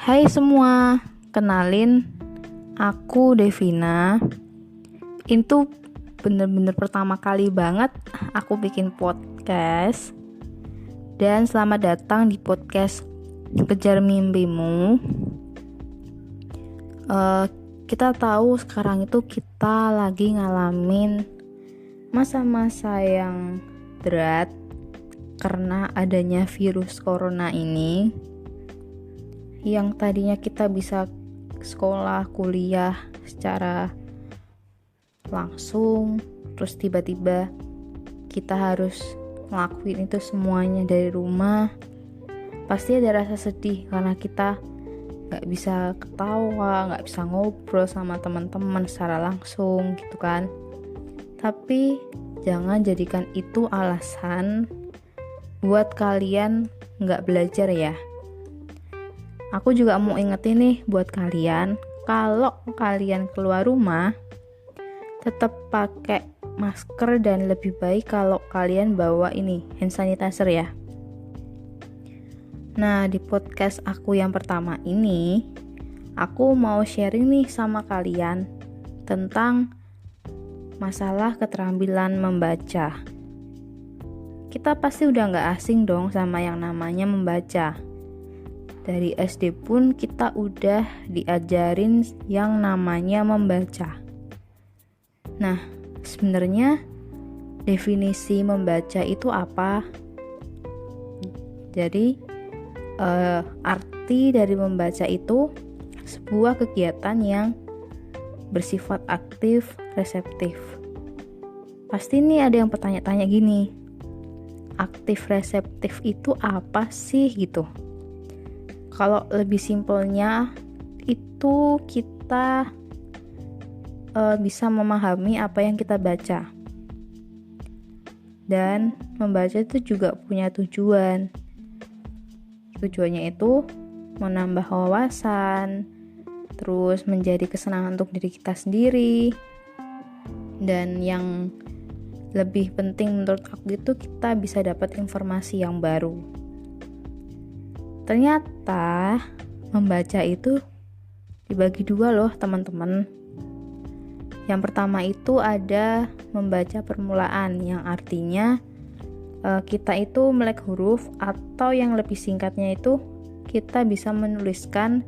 Hai semua, kenalin aku Devina. Itu bener-bener pertama kali banget aku bikin podcast. Dan selamat datang di podcast Kejar Mimpimu. Kita tahu sekarang itu kita lagi ngalamin masa-masa yang berat karena adanya virus corona ini, yang tadinya kita bisa sekolah, kuliah secara langsung, terus tiba-tiba kita harus ngelakuin itu semuanya dari rumah. Pasti ada rasa sedih karena kita gak bisa ketawa, gak bisa ngobrol sama teman-teman secara langsung gitu kan. Tapi jangan jadikan itu alasan buat kalian gak belajar ya. Aku juga mau ingetin nih buat kalian, kalau kalian keluar rumah tetap pakai masker dan lebih baik kalau kalian bawa ini hand sanitizer ya. Nah, di podcast aku yang pertama ini, aku mau sharing nih sama kalian tentang masalah keterampilan membaca. Kita pasti udah gak asing dong sama yang namanya membaca. Dari SD pun kita udah diajarin yang namanya membaca. Nah, sebenarnya definisi membaca itu apa? Jadi, arti dari membaca itu sebuah kegiatan yang bersifat aktif, reseptif. Pasti nih ada yang bertanya-tanya gini, aktif reseptif itu apa sih gitu? Kalau lebih simpelnya itu kita bisa memahami apa yang kita baca. Dan membaca itu juga punya tujuan. Tujuannya itu menambah wawasan, terus menjadi kesenangan untuk diri kita sendiri. Dan yang lebih penting menurut aku itu kita bisa dapat informasi yang baru. Ternyata membaca itu dibagi dua loh teman-teman. Yang pertama itu ada membaca permulaan, yang artinya kita itu melek huruf, atau yang lebih singkatnya itu kita bisa menuliskan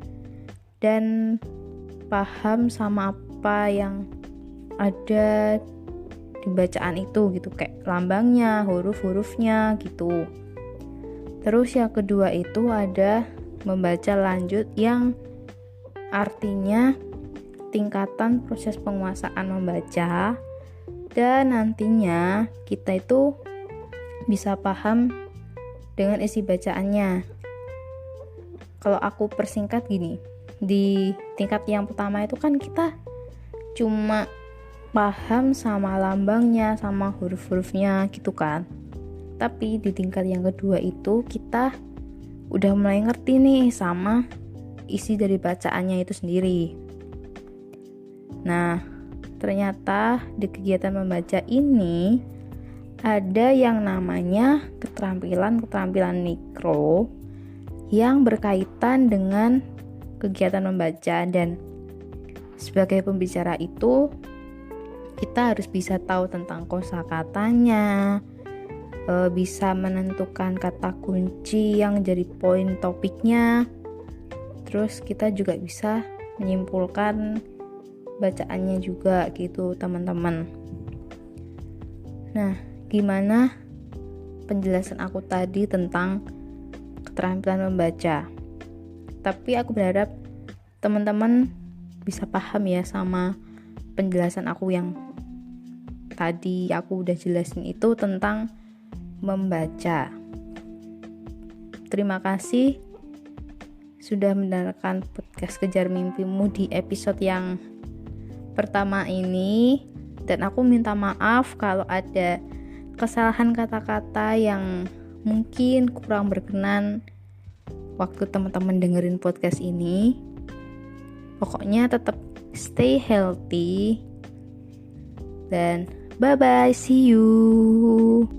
dan paham sama apa yang ada di bacaan itu gitu, kayak lambangnya, huruf-hurufnya gitu. Terus yang kedua itu ada membaca lanjut, yang artinya tingkatan proses penguasaan membaca, dan nantinya kita itu bisa paham dengan isi bacaannya. Kalau aku persingkat gini, di tingkat yang pertama itu kan kita cuma paham sama lambangnya, sama huruf-hurufnya gitu kan. Tapi di tingkat yang kedua itu kita udah mulai ngerti nih sama isi dari bacaannya itu sendiri. Nah, ternyata di kegiatan membaca ini ada yang namanya keterampilan mikro yang berkaitan dengan kegiatan membaca, dan sebagai pembicara itu kita harus bisa tahu tentang kosakatanya, bisa menentukan kata kunci yang jadi poin topiknya, terus kita juga bisa menyimpulkan bacaannya juga gitu teman-teman. Nah, gimana penjelasan aku tadi tentang keterampilan membaca? Tapi aku berharap teman-teman bisa paham ya sama penjelasan aku yang tadi aku udah jelasin itu tentang membaca. Terima kasih sudah mendengarkan podcast Kejar Mimpimu di episode yang pertama ini, dan aku minta maaf kalau ada kesalahan kata-kata yang mungkin kurang berkenan waktu teman-teman dengerin podcast ini. Pokoknya tetap stay healthy dan bye bye, see you.